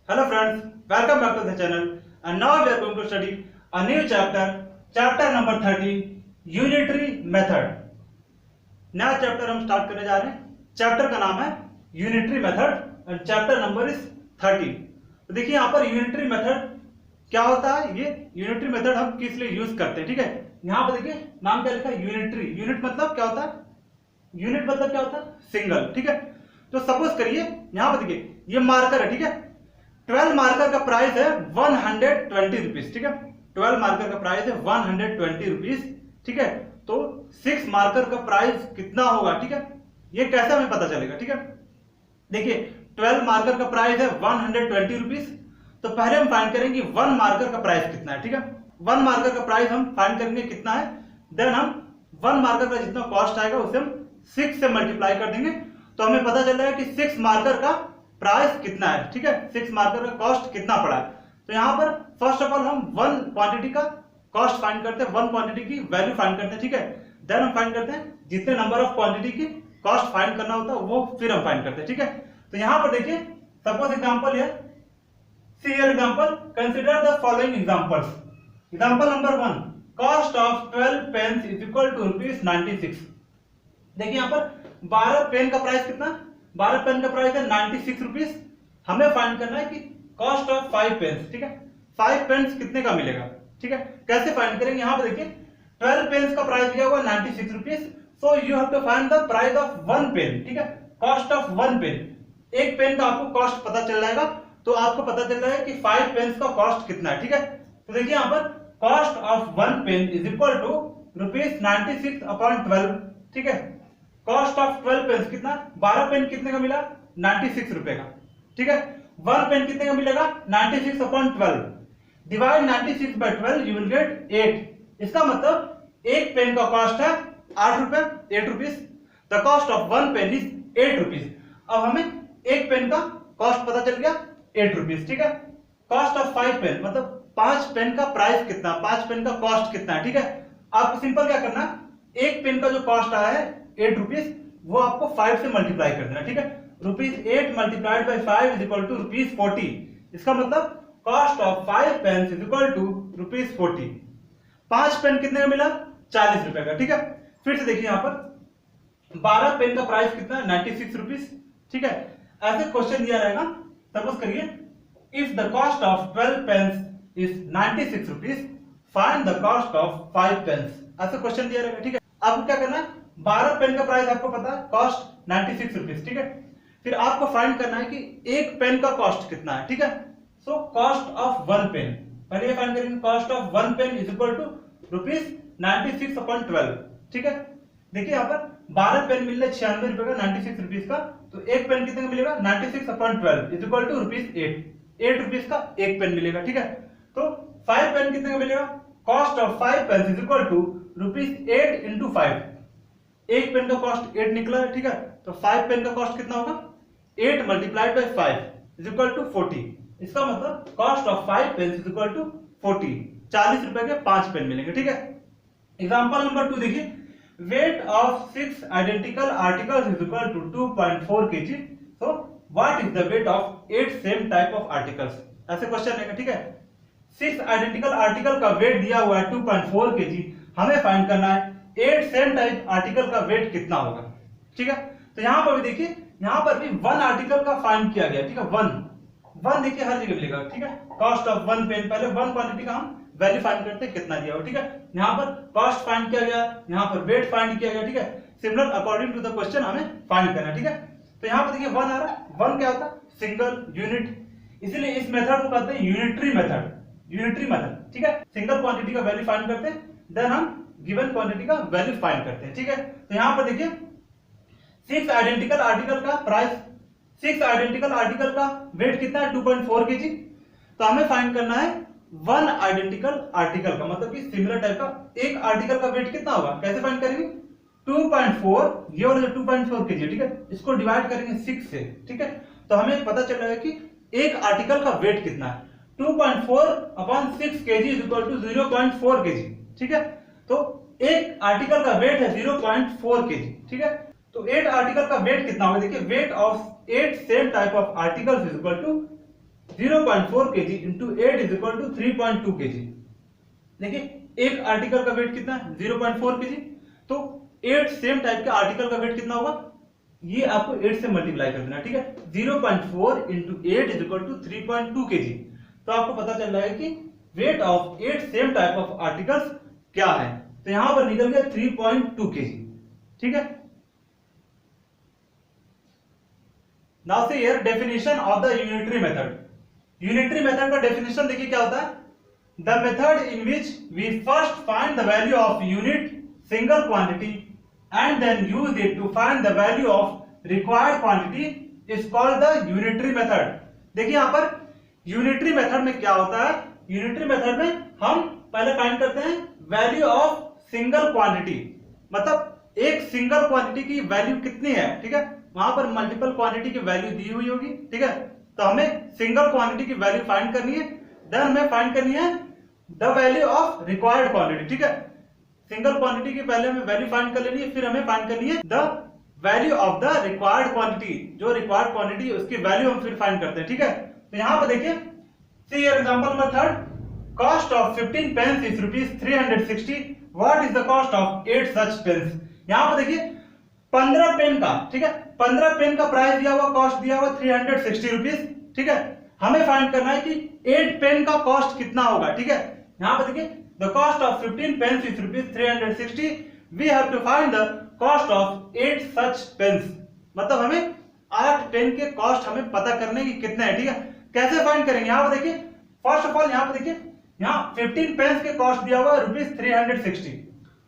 Hello friends, welcome back to the channel and now we are going to study a new chapter number 13, Unitary Method. नया chapter हम start करने जा रहे हैं। Chapter का नाम है unitary method and chapter number is 13। तो देखिए यहाँ पर यूनिटरी मेथड क्या होता है, ये यूनिटरी मेथड हम किस लिए यूज करते हैं, ठीक है। यहाँ पर देखिए नाम क्या लिखा है, यूनिटरी। यूनिट मतलब क्या होता है, यूनिट मतलब क्या होता है, सिंगल, ठीक है। तो सपोज करिए यहाँ पर देखिए ये मार्कर है, ठीक है। 12 मार्कर का प्राइस है 120 रुपीज, ठीक है। 12 मार्कर का प्राइस है 120 रुपीज, ठीक है। तो 6 मार्कर का प्राइस कितना होगा, ठीक है। ये कैसे हमें पता चलेगा, ठीक है। देखिए 12 मार्कर का प्राइस है 120 रुपीज, तो पहले हम फाइंड करेंगे 1 मार्कर का प्राइस कितना है, ठीक है। 1 मार्कर का प्राइस हम फाइंड करेंगे कितना है, देन हम 1 मार्कर का जितना कॉस्ट आएगा उसे हम 6 से मल्टीप्लाई कर देंगे, तो हमें पता चल रहा है कि 6 मार्कर का प्राइस कितना है, ठीक है। 6 मार्कर का कॉस्ट कितना पड़ा है। तो यहाँ पर फर्स्ट ऑफ ऑल हम 1 क्वांटिटी का कॉस्ट फाइंड करते हैं, 1 क्वांटिटी की वैल्यू फाइंड करते हैं, ठीक है। देन हम फाइंड करते हैं जितने नंबर ऑफ क्वांटिटी की कॉस्ट फाइंड करना होता है वो फिर हम फाइंड करते हैं, ठीक है। तो यहाँ पर देखिए सपोज एग्जांपल है, see here example, consider the following examples. Example number 1, cost of 12 pens is equal to ₹96। देखिए यहाँ पर 12 पेन का प्राइस कितना, 12 पेन का प्राइस है 96 रुपीज। हमें फाइंड करना है कि कॉस्ट ऑफ 5 पेन्स, ठीक है। 5 पेन्स कितने का मिलेगा, ठीक है। कैसे फाइंड करेंगे, यहाँ पे देखिए 12 पेन्स का प्राइस दिया हुआ 96 rupees, so you have to find the price of 1 pen, ठीक है। कॉस्ट ऑफ 1 पेन, एक पेन का आपको कॉस्ट पता चल जाएगा, तो आपको पता चल रहा है कि 5 पेन्स का कॉस्ट कितना है, ठीक है। तो देखिए यहाँ पर cost of 1 pen is equal to ₹96/12, ठीक है। कॉस्ट ऑफ 12 पेन कितना, 12 पेन कितने का मिला, 96 रुपए का, ठीक है। 1 पेन कितने का मिलेगा, 96/12। Divide 96 by 12 you will get 8। इसका मतलब एक पेन का कॉस्ट है 8 रुपए, 8 rupees. The cost of 1 pen is 8 rupees. अब हमें एक पेन का कॉस्ट पता चल गया 8 रुपीज, ठीक है। कॉस्ट ऑफ 5 पेन मतलब 5 पेन का प्राइस कितना, 5 पेन का कॉस्ट कितना है, ठीक है। आपको सिंपल क्या करना, एक पेन का जो कॉस्ट आया है 8 रुपीज, वो आपको 5 से मल्टीप्लाई कर देना, ठीक है। ₹8 multiplied by 5 is equal to ₹40। इसका मतलब cost of 5 pens is equal to ₹40। 5 pen कितने का मिला, 40 रुपए का, ठीक है। फिर से देखिए यहाँ पर 12 पेन का प्राइस कितना है, 96 रुपीज, ठीक है। ऐसे क्वेश्चन दिया रहेगा, सपोज करिए if the cost of 12 pens is 96 rupees, find the cost of 5 pens. ऐसा क्वेश्चन दिया रहेगा, ठीक है। आपको क्या करना है, 12 पेन का प्राइस आपको पता है, कॉस्ट 96 रुपीज, ठीक है। फिर आपको फाइंड करना है कि एक पेन का कॉस्ट कितना है, ठीक है। सो कॉस्ट ऑफ 1 पेन, पहले फाइंड करेंगे cost of 1 pen is equal to ₹96/12, ठीक है। देखिए यहाँ पर 12 पेन मिल रहे 96 रुपए का, 96 रुपीज का, तो एक पेन कितने का मिलेगा, 96/12 इज इक्वल टू ₹8। 8 रुपीज का एक पेन मिलेगा, ठीक है। तो 5 पेन कितने का मिलेगा, cost of 5 pen is equal to ₹8 into 5। एक पेन का कॉस्ट 8 निकला है, ठीक है। तो 5 पेन का कॉस्ट कितना होगा, 8 multiplied by 5 is equal to 40। इसका मतलब cost of 5 pen is equal to 40। 40 रुपए के 5 पेन मिलेंगे, ठीक है। एग्जांपल नंबर 2 देखिए, weight of 6 identical articles is equal to 2.4 kg। So what is the weight of 8 same type of articles. ऐसे question है, ठीक है। 6 आइडेंटिकल आर्टिकल का वेट दिया हुआ है 2.4 kg, हमें फाइंड करना है 8 सेम टाइप आर्टिकल का वेट कितना होगा, ठीक है। तो यहां पर भी देखिए, यहां पर भी 1 आर्टिकल का फाइंड किया गया, ठीक है। 1 देखिए हर जगह मिलेगा, ठीक है। कॉस्ट ऑफ 1 पेन, पहले 1 क्वांटिटी का हम वैल्यू फाइंड करते हैं कितना दिया हुआ, ठीक है। यहां पर कॉस्ट फाइंड किया गया, यहां पर वेट फाइंड किया गया, ठीक है। Similar according to the question हमें फाइंड करना है, ठीक है। तो यहां पर देखिए 1 आ रहा है, 1 क्या होता है, सिंगल यूनिट, इसीलिए इस मेथड को कहते हैं यूनिटरी मेथड। यूनिटरी मेथड, ठीक है। सिंगल क्वांटिटी का वैल्यू फाइंड करते हैं, देन हम गिवन क्वांटिटी का वैल्यू फाइंड करते हैं, ठीक है। तो यहां पर देखिए 6 आइडेंटिकल आर्टिकल का प्राइस, 6 आइडेंटिकल आर्टिकल का वेट कितना है, 2.4 kg। तो हमें फाइंड करना है 1 आइडेंटिकल आर्टिकल का, मतलब कि सिमिलर टाइप का एक आर्टिकल का वेट कितना होगा, कैसे फाइंड करेंगे, 2.4, ये वाला 2.4 kg, ठीक है। इसको डिवाइड करेंगे 6 से, ठीक है। तो हमें पता चल रहा है कि एक आर्टिकल का वेट कितना है, 2.4/6 kg is equal to 0.4 kg, ठीक है। तो एक आर्टिकल का वेट है 0.4 kg, ठीक है। तो 8 आर्टिकल का वेट कितना होगा, देखिए weight of 8 same type of articles is equal to 0.4 kg into 8 is equal to 3.2 kg। देखिए एक आर्टिकल का वेट कितना है 0.4 kg, तो 8 सेम टाइप के आर्टिकल का वेट कितना होगा, ये आपको 8 से मल्टीप्लाई कर देना, ठीक है। 0.4 into 8 is equal to 3.2 kg। तो आपको पता चल रहा है कि weight of 8 same type of articles क्या है, तो यहां पर निकल गया 3.2 kg, ठीक है। Now see here definition of the unitary method. Unitary method का डेफिनेशन देखिए क्या होता है, the method in which we first find the value of unit single quantity and then use it to find the value of required quantity is called the unitary method. देखिए यहां पर unitary method में क्या होता है, unitary method में हम पहले फाइंड करते हैं वैल्यू ऑफ सिंगल क्वांटिटी, मतलब एक सिंगल क्वांटिटी की वैल्यू कितनी है, ठीक है। वहां पर मल्टीपल क्वांटिटी की वैल्यू दी हुई होगी, ठीक है। तो हमें सिंगल क्वांटिटी की वैल्यू फाइंड करनी है, देन हमें फाइंड करनी है the value of required quantity, ठीक है। सिंगल क्वांटिटी की पहले हमें वैल्यू फाइंड कर लेनी है, फिर हमें फाइंड करनी है the value of the required quantity, जो रिक्वायर्ड क्वांटिटी उसकी वैल्यू हम फिर फाइंड करते हैं, ठीक है। तो यहां पर देखिए see example number 3, cost of 15 pens is ₹360, what is the cost of 8 such pens. यहां पर देखिए 15 पेन का, ठीक है, 15 पेन का प्राइस दिया हुआ, कॉस्ट दिया हुआ 360 रुपीज, ठीक है। हमें फाइंड करना है कि 8 पेन का कॉस्ट कितना होगा, ठीक है। यहां पर देखिए the cost of 15 pens is ₹360, we have to find the cost of 8 such pens, मतलब हमें 8 पेन के कॉस्ट हमें पता करने की कितने हैं, ठीक है। कैसे फाइंड करेंगे, यहां पर देखिए फर्स्ट ऑफ ऑल यहां पर देखिए यहां 15 पेन्स के कॉस्ट दिया हुआ ₹360।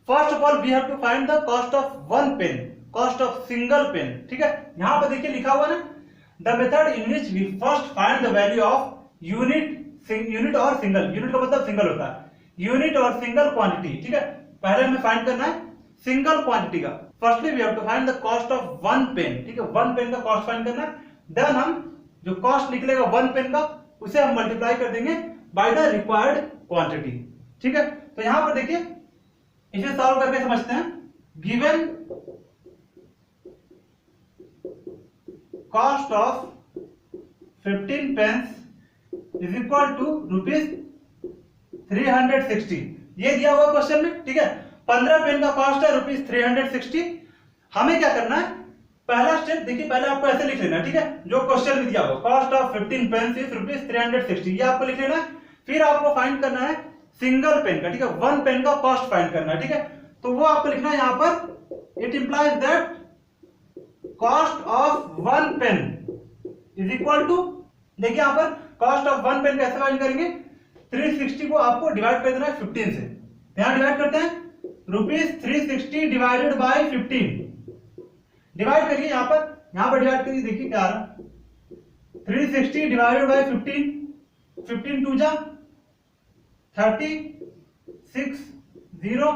First of all we have to find the cost of 1 pen, cost of single pen, ठीक है। यहां पर देखिए लिखा हुआ ना the method in which we first find the value of unit और सिंगल, यूनिट का मतलब सिंगल होता है, यूनिट और सिंगल क्वांटिटी, ठीक है। पहले हमें फाइंड करना है सिंगल क्वांटिटी का, firstly we have to find the cost of 1 pen, ठीक है। 1 पेन का कॉस्ट फाइंड करना है, देन हम जो कॉस्ट निकलेगा 1 पेन का उसे हम मल्टीप्लाई कर देंगे बाय द रिक्वायर्ड क्वांटिटी, ठीक है। तो यहां पर देखिए इसे सॉल्व करके समझते हैं, given cost of 15 pens is equal to ₹360, ये दिया हुआ क्वेश्चन में, ठीक है। 15 पेन का कॉस्ट है ₹360। हमें क्या करना है, पहला स्टेप देखिए, पहले आपको ऐसे लिख लेना, ठीक है, जो क्वेश्चन में दिया हुआ कॉस्ट ऑफ 15 पेन्स इज ₹360, ये आपको लिख लेना है। फिर आपको फाइंड करना है सिंगल पेन का, ठीक है, 1 पेन का कॉस्ट फाइंड करना है, ठीक है। तो वो आपको लिखना है यहां पर, it implies that cost of 1 pen is equal to, देखिए यहां पर कॉस्ट ऑफ 1 पेन कैसे फाइंड करेंगे, 360 को आपको डिवाइड कर देना है 15 से, यहां डिवाइड करते हैं ₹360 डिवाइडेड बाय 15, डिवाइड करिए यहां पर डिवाइड करिए, देखिए क्या आ रहा है, 360 डिवाइडेड बाय 15, 15 2 जा 30, 6 0,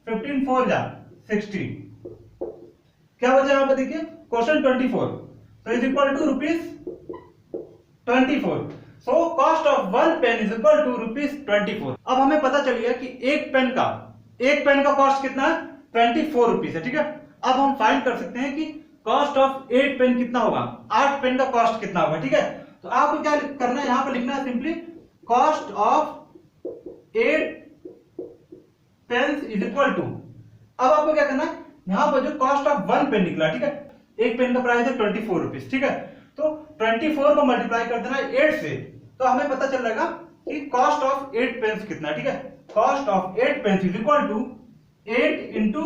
15 4 जा 60, क्या बचा यहां पर देखिए question 24, so is equal to ₹24, so cost of 1 pen is equal to ₹24। अब हमें पता चल गया कि एक पेन का कॉस्ट कितना है, 24 रुपीज है, ठीक है। अब हम फाइंड कर सकते हैं कि कॉस्ट ऑफ 8 पेन कितना होगा, 8 पेन का कॉस्ट कितना होगा, ठीक है। तो आपको क्या करना है, यहां पर लिखना है simply cost of 8 pens is equal to, अब आपको क्या करना है, यहां पर जो कॉस्ट ऑफ 1 पेन निकला, ठीक है, एक पेन का प्राइस है 24 रुपीज, ठीक है। तो 24 को मल्टीप्लाई कर देना है 8 से, तो हमें पता चल जाएगा कि कॉस्ट ऑफ 8 पेन्स कितना है, ठीक है। Cost of 8 pens is equal to 8 into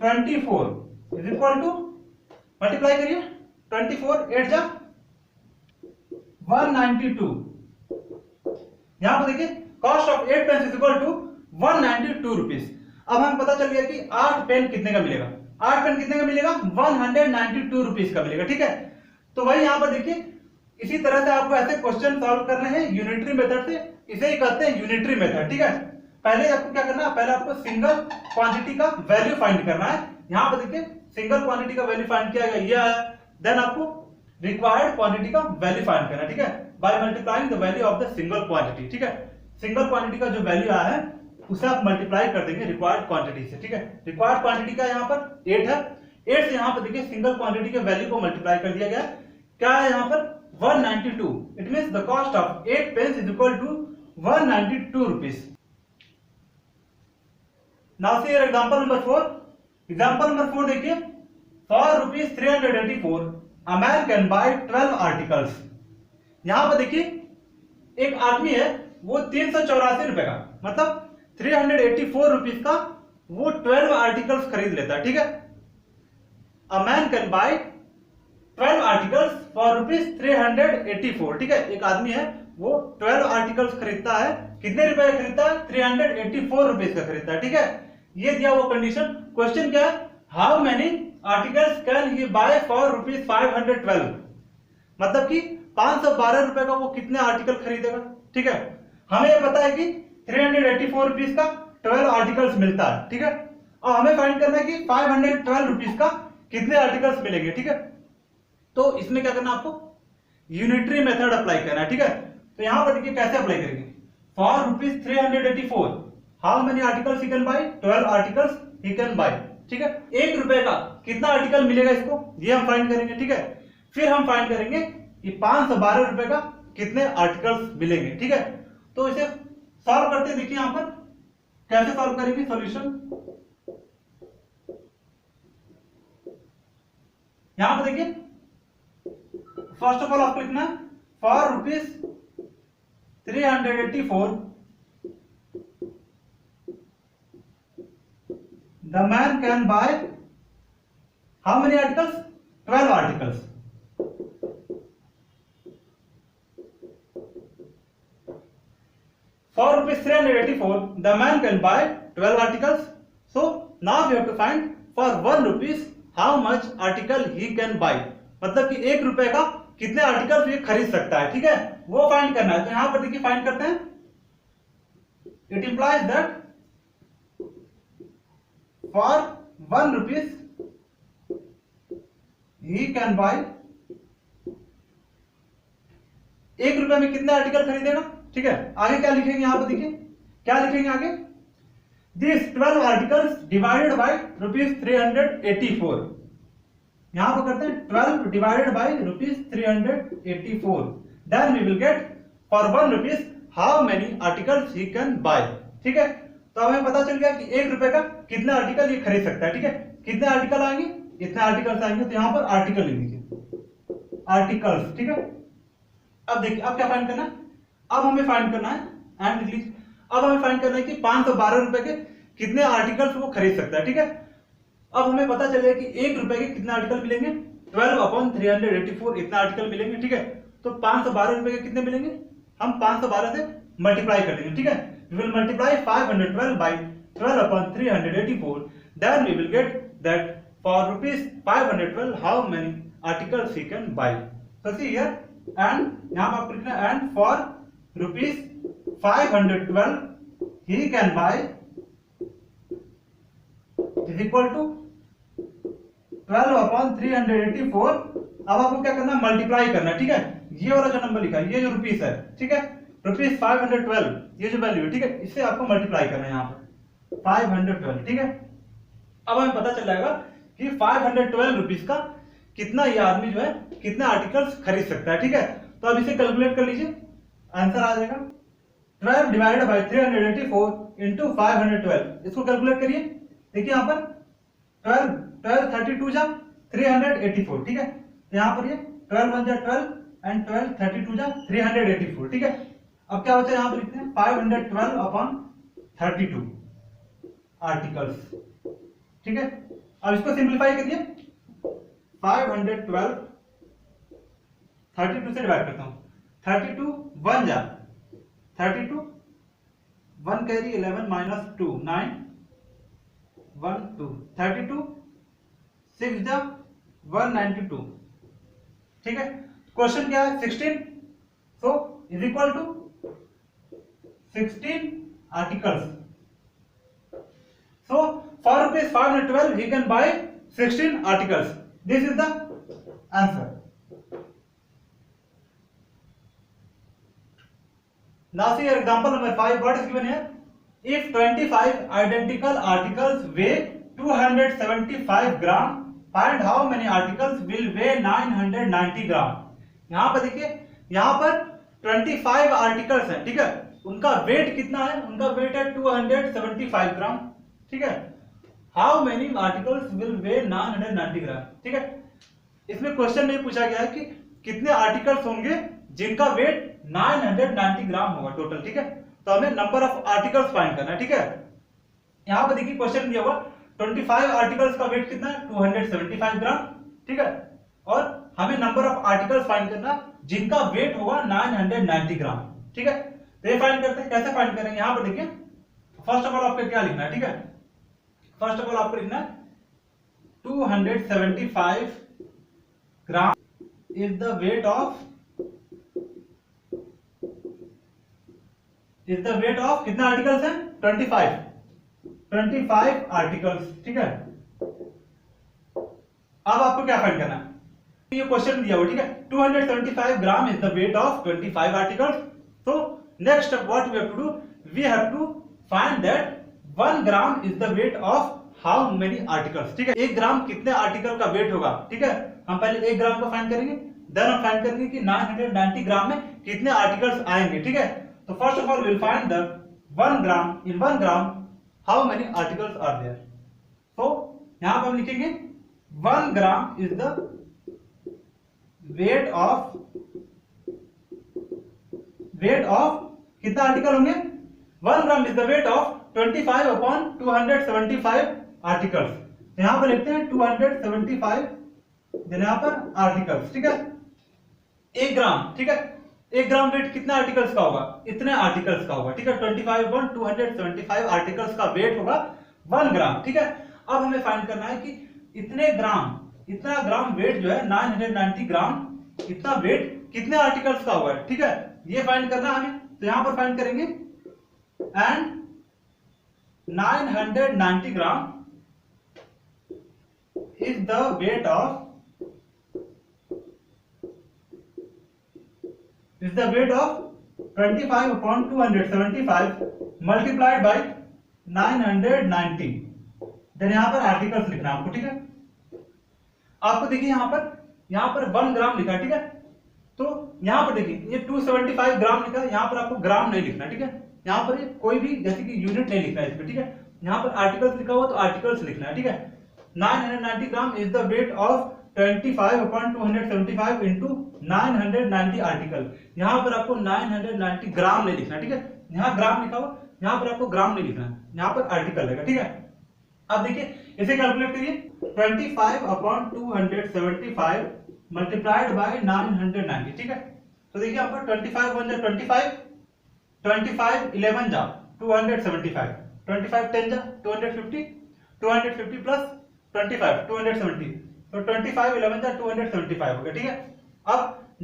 ₹24 is equal to, multiply करिए 24 8 जा 192, यहां पर देखिए cost of 8 pens is equal to 192 rupees. अब हमें पता चल गया कि 8 पेन कितने का मिलेगा, 8 पेन कितने का मिलेगा, 192 रुपीज का मिलेगा, ठीक है। तो वही यहां पर देखिए इसी तरह से आपको ऐसे क्वेश्चन सॉल्व करने हैं यूनिटरी मेथड से, इसे ही कहते हैं यूनिटरी मेथड, ठीक है। पहले आपको क्या करना है, पहले आपको सिंगल क्वांटिटी का वैल्यू फाइंड करना है, यहां पर देखिए सिंगल क्वांटिटी का वैल्यू फाइंड किया गया, ये आया, देन आपको रिक्वायर्ड क्वांटिटी का वैल्यू फाइंड करना है, ठीक है, by multiplying the value of the single quantity, ठीक है। सिंगल क्वांटिटी का जो वैल्यू आया है उसे आप मल्टीप्लाई कर देंगे रिक्वायर्ड क्वांटिटी से, ठीक है। रिक्वायर्ड क्वांटिटी का यहाँ पर 8 है, 8 से यहाँ पर देखिए सिंगल क्वांटिटी के वैल्यू को मल्टीप्लाई कर दिया गया, क्या है यहाँ पर 192. It means the cost of 8 pence is equal to 192 rupees. Now see here example number 4. Example number 4 देखिए, for rupees 384 a man can buy 12 articles. यहाँ पर देखिए एक आदमी है, वो 384 रुपए का मतलब 384 रुपीज का वो 12 आर्टिकल्स खरीद लेता है, ठीक है। A man can buy 12 articles for rupees 384, ठीक है। एक आदमी है वो 12 आर्टिकल्स खरीदता है, कितने रुपए का खरीदता है? 384 रुपीज का खरीदता है, ठीक है। ये दिया वो कंडीशन। क्वेश्चन क्या है? How many articles can he buy for rupees 512, मतलब कि 512 रुपए का वो कितने आर्टिकल खरीदेगा, ठीक है। हमें ये पता है कि 384 रुपीज का 12 आर्टिकल्स मिलता है, ठीक है। और हमें फाइंड करना है कि 512 रुपीज का कितने आर्टिकल्स मिलेंगे, ठीक है। तो इसमें क्या करना है आपको? यूनिटरी मेथड अप्लाई करना है, ठीक है। तो यहां पर देखिए कैसे अप्लाई करेंगे। For rupees 384 how many articles he can bye? 12 articles he can buy, ठीक है। 1 रुपए का कितना आर्टिकल मिलेगा इसको, ये हम फाइंड करेंगे, ठीक है। फिर हम फाइंड करेंगे कि 512 रुपए का कितने आर्टिकल्स मिलेंगे, ठीक है। तो इसे सॉल्व करते देखिए यहां पर कैसे सॉल्व करेंगे सॉल्यूशन। यहां पर देखिए फर्स्ट ऑफ ऑल आपको लिखना है for rupees 384 the man can by how many articles? 12 articles. For rupees 384 the man can buy 12 articles. So now we have to find for 1 rupees how much article he can buy, मतलब कि 1 रुपए का कितने article ये खरीद सकता है, ठीक है, वो फाइंड करना है। तो यहां पर देखिए फाइंड करते हैं। It implies that for 1 rupees he can bye, 1 रुपए में कितने आर्टिकल खरीदेगा, ठीक है। आगे क्या लिखेंगे यहां पर देखिए, क्या लिखेंगे आगे? This 12 articles divided by rupees 384। यहां पर करते हैं 12 divided by rupees 384, then we will get for 1 rupees how many articles he can buy, ठीक है। तो हमें पता चल गया कि 1 रुपए का कितने आर्टिकल ये खरीद सकता है, ठीक है। कितने आर्टिकल आएंगे? इतने आर्टिकल्स आएंगे। तो यहां पर आर्टिकल लिख दीजिए, आर्टिकल्स, ठीक है। अब देखिए अब क्या फाइंड करना है? अब हमें फाइंड करना है एंड लिख लीजिए, अब हमें फाइंड करना है कि 512 रुपए के कितने आर्टिकल्स वो खरीद सकता है, ठीक है। अब हमें पता चलेगा कि 1 रुपए के कितने आर्टिकल मिलेंगे? 12 अपॉन 384 इतने आर्टिकल मिलेंगे, ठीक है। तो 512 रुपए के कितने मिलेंगे? हम 512 से मल्टीप्लाई कर देंगे, ठीक है। We will multiply 512 by 12 upon 384, then we will get that for rupees 512 how many articles he can buy. So see here and यहां पर लिखना है and for rupees 512 he can buy is equal to 12 upon 384। अब आपको क्या करना है? Multiply करना है, ठीक है। ये वाला जो नंबर लिखा है, ये जो रुपीस है, ठीक है, रुपीज 512 ये जो वैल्यू है, ठीक है, इससे आपको मल्टीप्लाई करना है यहाँ पर 512, ठीक है। अब हमें पता चल जाएगा कि 512 रुपीस का कितना ये आदमी जो है कितने आर्टिकल्स खरीद सकता है, ठीक है। तो अब इसे कैलकुलेट कर लीजिए, आंसर आ जाएगा 12 डिवाइडेड बाय 384 इंटू 512। इसको कैलकुलेट करिए, देखिए यहाँ पर 12 32 जा 384, ठीक है। यहाँ पर ये 12 1 जा 12 एंड 12 32 जा 384, ठीक है। अब क्या बचा यहाँ पर लिखते हैं 512 अपॉन 32 आर्टिकल्स, ठीक है। अब इसको सिंप्लीफाई करिए, 512 32 से डिवाइड करता हूं, 32 1 जा 32 1 कैरी 11 माइनस 2 9 1 2 32 6 जा 192, ठीक है। क्वेश्चन क्या है? 16, so is equal to 16 articles. So for rupees 512 he can buy 16 articles. This is the answer. Now see your example number 5. What is given here? If 25 identical articles weigh 275 gram, find how many articles will weigh 990 gram. यहाँ पर देखिए, यहाँ पर 25 articles हैं, ठीक है, उनका wait कितना है, उनका वेट है 275 ग्राम, ठीक है। हाउ मेनी आर्टिकल्स विल वे 990 ग्राम, ठीक है। इसमें क्वेश्चन में पूछा गया है कि कितने आर्टिकल्स होंगे जिनका वेट 990 ग्राम होगा टोटल, ठीक है। तो हमें नंबर ऑफ आर्टिकल्स फाइंड करना है, ठीक है। यहाँ पर देखिए क्वेश्चन दिया हुआ 25 आर्टिकल्स का वेट कितना है 275 ग्राम, ठीक है, और हमें नंबर ऑफ आर्टिकल्स फाइंड करना जिनका वेट होगा 990 ग्राम, ठीक है। तो ये फाइंड करते हैं, कैसे फाइंड करेंगे, यहाँ पर देखिए फर्स्ट ऑफ ऑल आपको क्या लिखना है, ठीक है। फर्स्ट ऑफ ऑल आपको लिखना है 275 ग्राम इज द वेट ऑफ कितने आर्टिकल्स हैं 25 आर्टिकल्स, ठीक है। अब आपको क्या फाइंड करना है, ये क्वेश्चन दिया हुआ, ठीक है। 275 ग्राम is the weight of 25 articles. so next step what we have to do, we have to find that 1 gram is the weight of how many articles, ठीक है। 1 ग्राम कितने आर्टिकल का वेट होगा, ठीक है। हम पहले 1 ग्राम का फाइंड करेंगे, देन हम फाइंड करेंगे कि 990 ग्राम में कितने आर्टिकल्स आएंगे, ठीक है। तो first of all will find the 1 gram, in 1 gram how many articles are there. तो यहां पर हम लिखेंगे 1 gram is the weight of कितना आर्टिकल होंगे, 1 gram is the weight of 25 upon 275 articles. तो यहां पर लिखते हैं 275, देन यहां पर आर्टिकल्स, ठीक है। 1 ग्राम, ठीक है, 1 ग्राम वेट कितने आर्टिकल्स का होगा, इतने आर्टिकल्स का होगा, ठीक है। 25 अपॉन 275 आर्टिकल्स का वेट होगा 1 ग्राम, ठीक है। अब हमें फाइंड करना है कि इतना ग्राम वेट जो है 990 ग्राम, इतना वेट कितने आर्टिकल्स का होगा, ठीक है, ये फाइंड करना हमें। तो यहां पर फाइंड करेंगे and 990 gram is the weight of 25 upon 275 multiplied by 990, देन यहां पर आर्टिकल्स लिखना है आपको, ठीक है। आपको देखिए यहां पर 1 ग्राम लिखा है, ठीक है। तो यहां पर देखिए ये 275 ग्राम लिखा है, यहां पर आपको ग्राम नहीं लिखना, ठीक है। यहां पर कोई भी जैसे कि यूनिट नहीं लिखना है इसमें, ठीक है। यहां पर आर्टिकल्स लिखा हुआ तो आर्टिकल्स लिखना है, ठीक है। 990 gram is the weight of 25 upon 275 into 990 article. यहां पर आपको 990 ग्राम नहीं लिखना, ठीक है। यहां ग्राम लिखा हुआ, यहां पर आपको ग्राम नहीं लिखना है, यहां पर आर्टिकल रहेगा, ठीक है। अब देखिए इसे कैलकुलेट करिए, 25 upon 275 मल्टीप्लाइड बाय 990, ठीक है। तो देखिए यहाँ पर 25 1 जा 25, 25 11 जा 275, 25 10 जा 250, 250 प्लस 25 270, तो 25 11 जा 275 हो गया, ठीक है। अब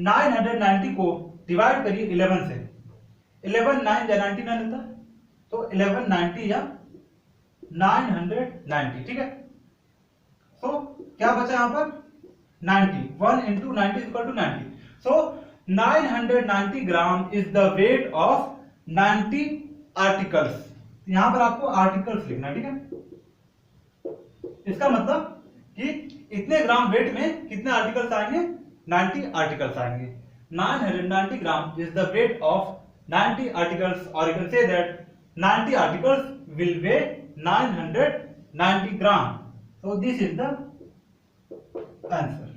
990 को डिवाइड करिए 11 से, 11 9 या 99 होता है, तो 11 90 या 990, ठीक है। तो क्या बचा यहाँ पर 90, 1 into 90 is equal to 90. So 990 gram is the weight of 90 articles. यहां पर आपको आर्टिकल्स लिखना है, ठीक है। इसका मतलब कि इतने ग्राम वेट में कितने आर्टिकल्स आएंगे, 90 आर्टिकल्स आएंगे। 990 ग्राम is the weight of 90 articles, or you can say that 90 articles will weigh 990 gram. So this is the answer.